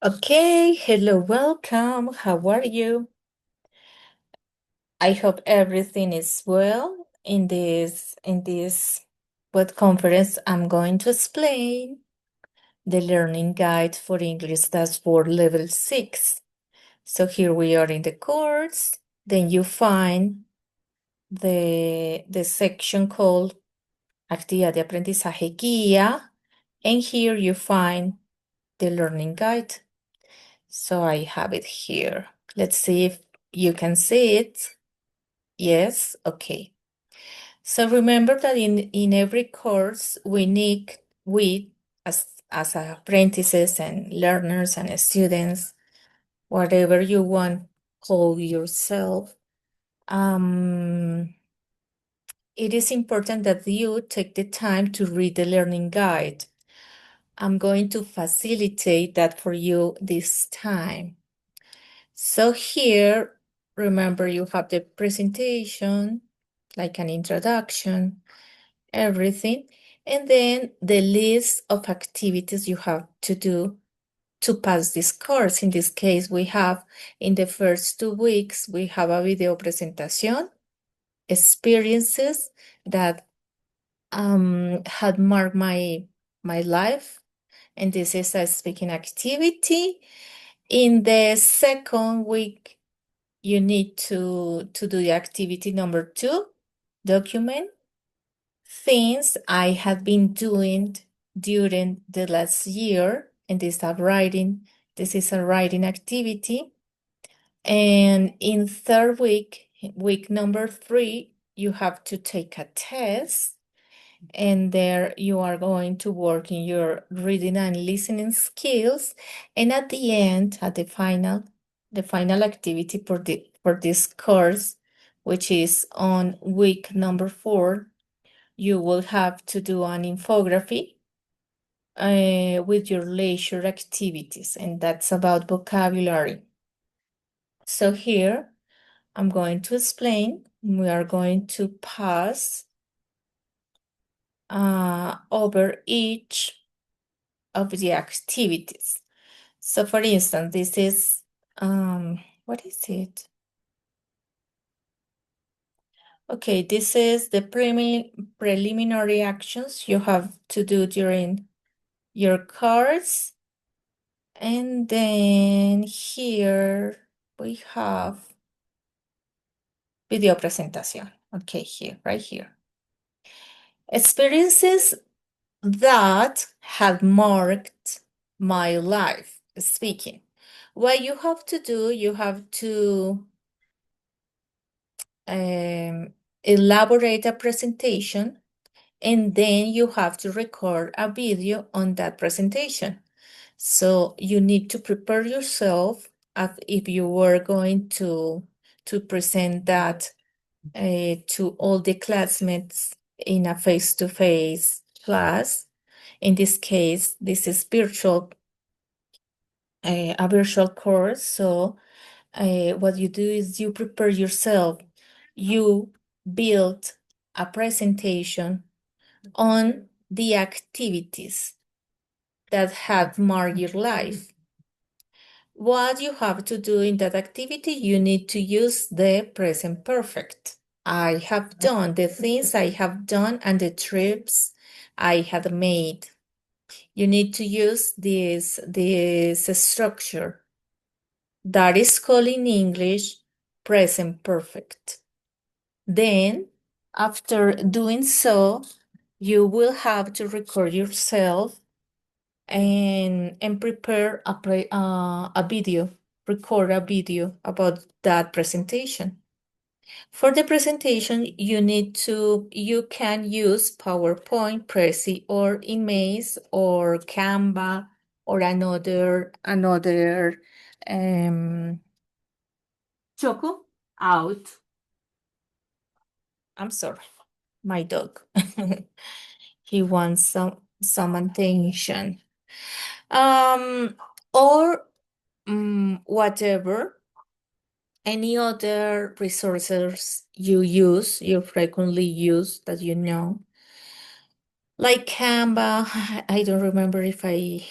Okay, hello, welcome. How are you? I hope everything is well in this web conference. I'm going to explain the learning guide for English that's for level 6. So here we are in the course. Then you find the section called Actividad de aprendizaje guía, and here you find the learning guide. So I have it here. Let's see if you can see it. Yes, okay. So remember that in every course we as apprentices and learners and students, whatever you want, call yourself, it is important that you take the time to read the learning guide. I'm going to facilitate that for you this time. So here, remember you have the presentation, like an introduction, everything, and then the list of activities you have to do to pass this course. In this case, we have in the first 2 weeks, we have a video presentation, experiences that had marked my life, and this is a speaking activity. In the second week, you need to do the activity number 2, document things I have been doing during the last year, and this is a writing activity. And in third week, week number 3, you have to take a test, and there you are going to work in your reading and listening skills. And at the end, at the final activity for this course, which is on week number 4, you will have to do an infography with your leisure activities, and that's about vocabulary. So here I'm going to explain. We are going to pass over each of the activities. So for instance, this is, what is it? Okay, this is the preliminary actions you have to do during your course. And then here we have video presentation. Okay, here, right here. Experiences that have marked my life speaking. What you have to do, you have to elaborate a presentation, and then you have to record a video on that presentation. So you need to prepare yourself as if you were going to present that to all the classmates in a face-to-face class. In this case, this is a virtual course. So what you do is you prepare yourself. You build a presentation on the activities that have marked your life. What you have to do in that activity, you need to use the present perfect. I have done the things I have done and the trips I had made. You need to use this structure that is called in English present perfect. Then, after doing so, you will have to record yourself and prepare a video, record a video about that presentation. For the presentation, you can use PowerPoint, Prezi, or Emaze, or Canva, or another Choco out. I'm sorry, my dog. He wants some attention. Or whatever, any other resources you frequently use that you know, like Canva. I don't remember if I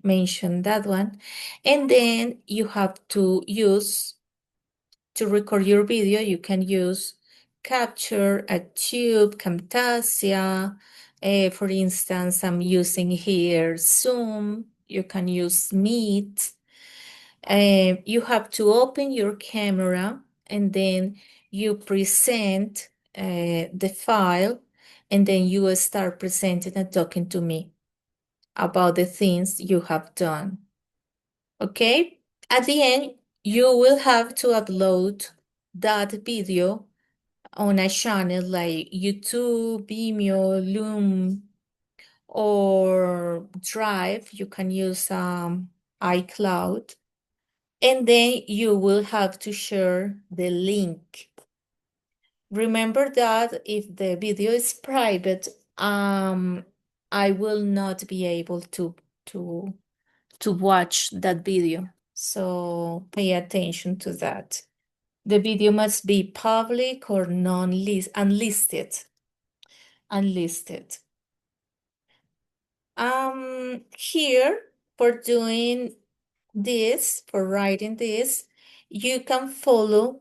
mention that one. And then you have to use, to record your video, you can use Capture, Tube, Camtasia. For instance, I'm using here Zoom. You can use Meet. You have to open your camera and then you present the file, and then you start presenting and talking to me about the things you have done. Okay? At the end, you will have to upload that video on a channel like YouTube, Vimeo, Loom, or Drive. You can use iCloud. And then you will have to share the link. Remember that if the video is private, I will not be able to watch that video. So pay attention to that. The video must be public or unlisted. Unlisted. Here, for doing this, for writing this, you can follow,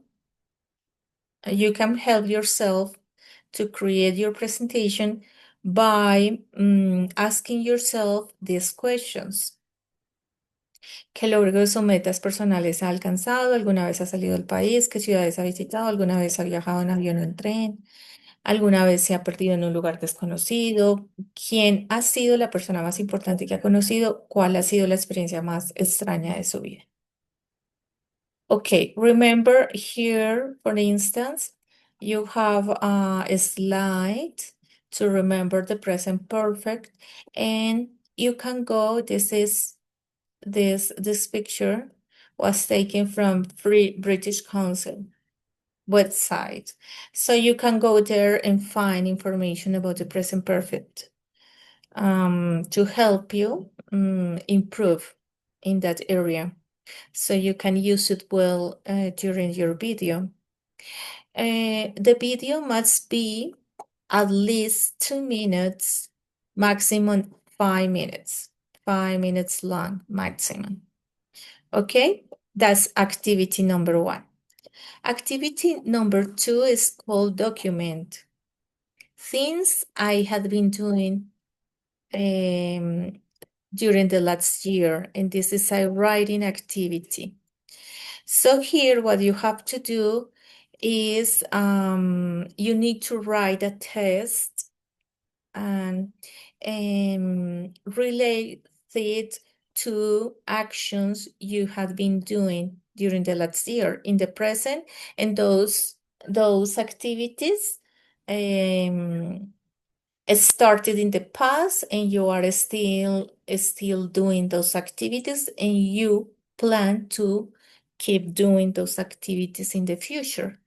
you can help yourself to create your presentation by asking yourself these questions. ¿Qué logros o metas personales ha alcanzado? ¿Alguna vez ha salido del país? ¿Qué ciudades ha visitado? ¿Alguna vez ha viajado en avión o en tren? ¿Alguna vez se ha perdido en un lugar desconocido? ¿Quién ha sido la persona más importante que ha conocido? ¿Cuál ha sido la experiencia más extraña de su vida? Okay, remember here, for instance, you have a slide to remember the present perfect, and you can go, this picture was taken from Free British Council website. So you can go there and find information about the present perfect to help you improve in that area. So you can use it well during your video. The video must be at least 2 minutes, maximum 5 minutes, 5 minutes long, maximum. Okay, that's activity number 1. Activity number 2 is called document. Things I had been doing during the last year, and this is a writing activity. So here what you have to do is you need to write a test and relate it to actions you have been doing during the last year in the present, and those activities started in the past, and you are still doing those activities, and you plan to keep doing those activities in the future.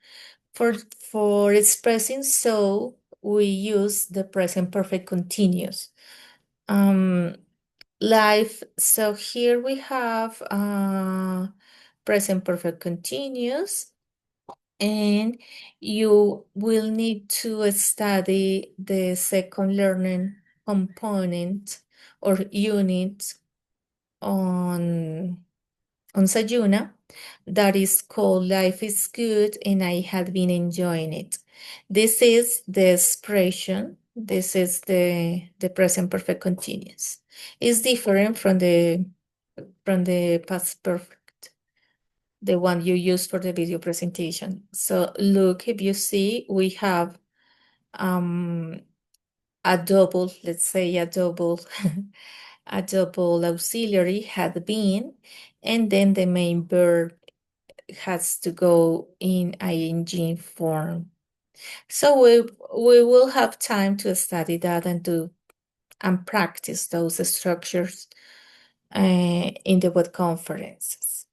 For expressing so, we use the present perfect continuous. Life, so here we have present perfect continuous, and you will need to study the second learning component or unit on Sayuna, that is called Life is Good and I had been enjoying it. This is the expression, this is the present perfect continuous. It's different from the past perfect, the one you use for the video presentation. So look, if you see, we have a double, let's say a double a double auxiliary had been, and then the main verb has to go in ing form. So we will have time to study that and practice those structures in the web conferences.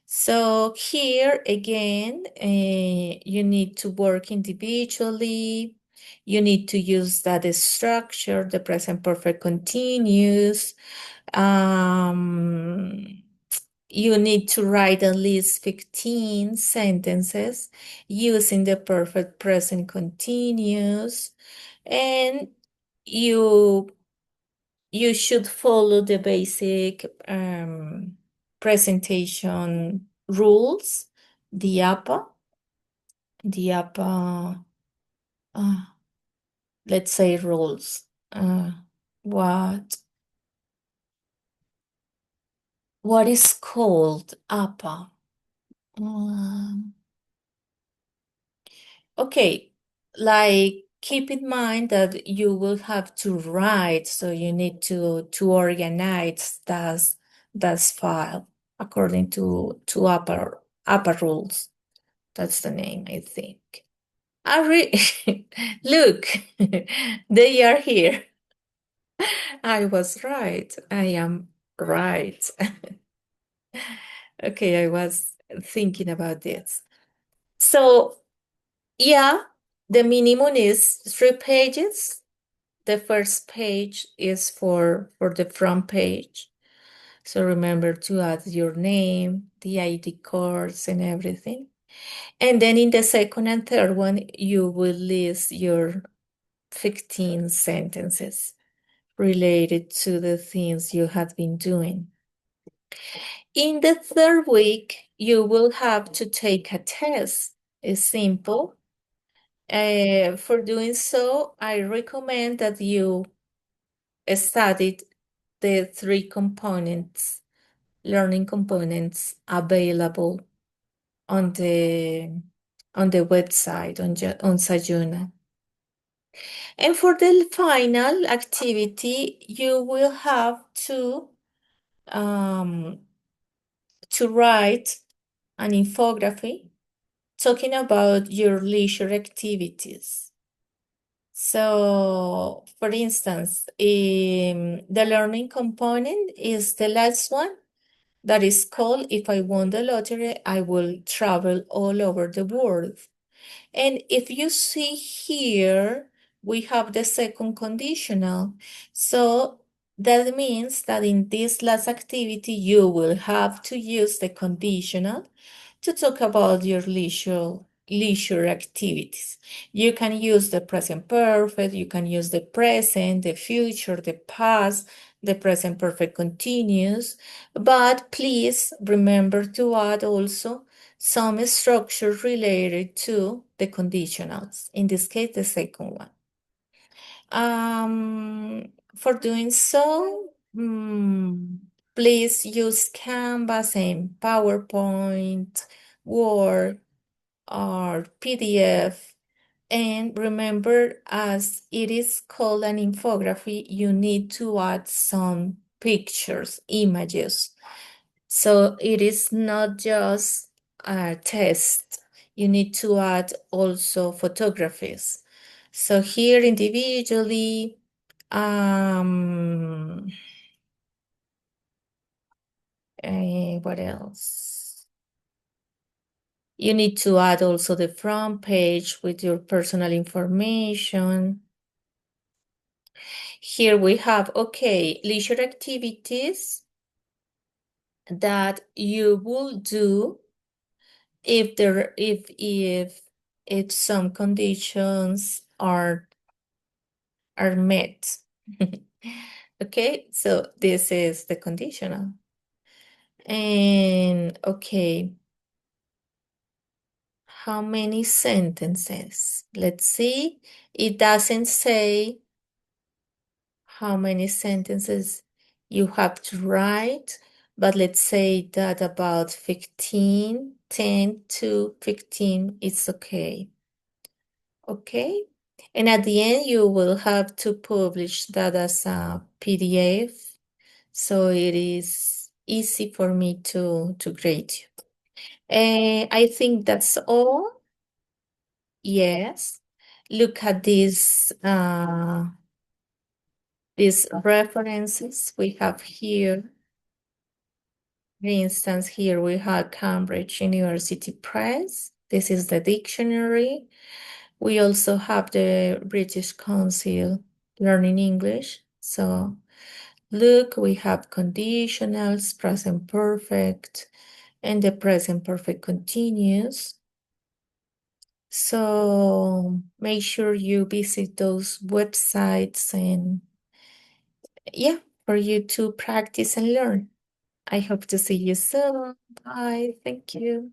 So here again, you need to work individually. You need to use that structure, the present perfect continuous. You need to write at least 15 sentences using the perfect present continuous, and you you should follow the basic presentation rules, the APA, the APA, uh, let's say rules. What what is called APA? Um, okay, like keep in mind that you will have to write, so you need to organize that file according to APA rules. That's the name, I think. Look, they are here. I was right. I am right. Okay, I was thinking about this. So, yeah, the minimum is 3 pages. The first page is for the front page. So remember to add your name, the ID cards, and everything. And then in the second and third one, you will list your 15 sentences related to the things you have been doing. In the third week, you will have to take a test. It's simple. For doing so, I recommend that you studied the 3 components, learning components available on the website on Sayuna. And for the final activity, you will have um, to write an infography talking about your leisure activities. So, for instance, the learning component is the last one that is called If I Won the Lottery, I Will Travel All Over the World. And if you see here, we have the second conditional. So that means that in this last activity, you will have to use the conditional to talk about your leisure activities. You can use the present perfect, you can use the present, the future, the past, the present perfect continuous, but please remember to add also some structure related to the conditionals, in this case, the second one. For doing so, please use Canvas and PowerPoint, Word, or PDF. And remember, as it is called an infography, you need to add some pictures, images. So it is not just a test. You need to add also photographies. So here individually, what else? You need to add also the front page with your personal information. Here we have, okay, leisure activities that you will do if some conditions are met. Okay, so this is the conditional. And okay, how many sentences? Let's see. It doesn't say how many sentences you have to write, but let's say that about 15, 10 to 15 is okay. Okay? And at the end, you will have to publish that as a PDF, so it is easy for me to grade you. I think that's all. Yes. Look at these references we have here. For instance, here we have Cambridge University Press. This is the dictionary. We also have the British Council Learning English. So look, we have conditionals, present perfect, and the present perfect continuous. So make sure you visit those websites yeah, for you to practice and learn. I hope to see you soon. Bye. Thank you.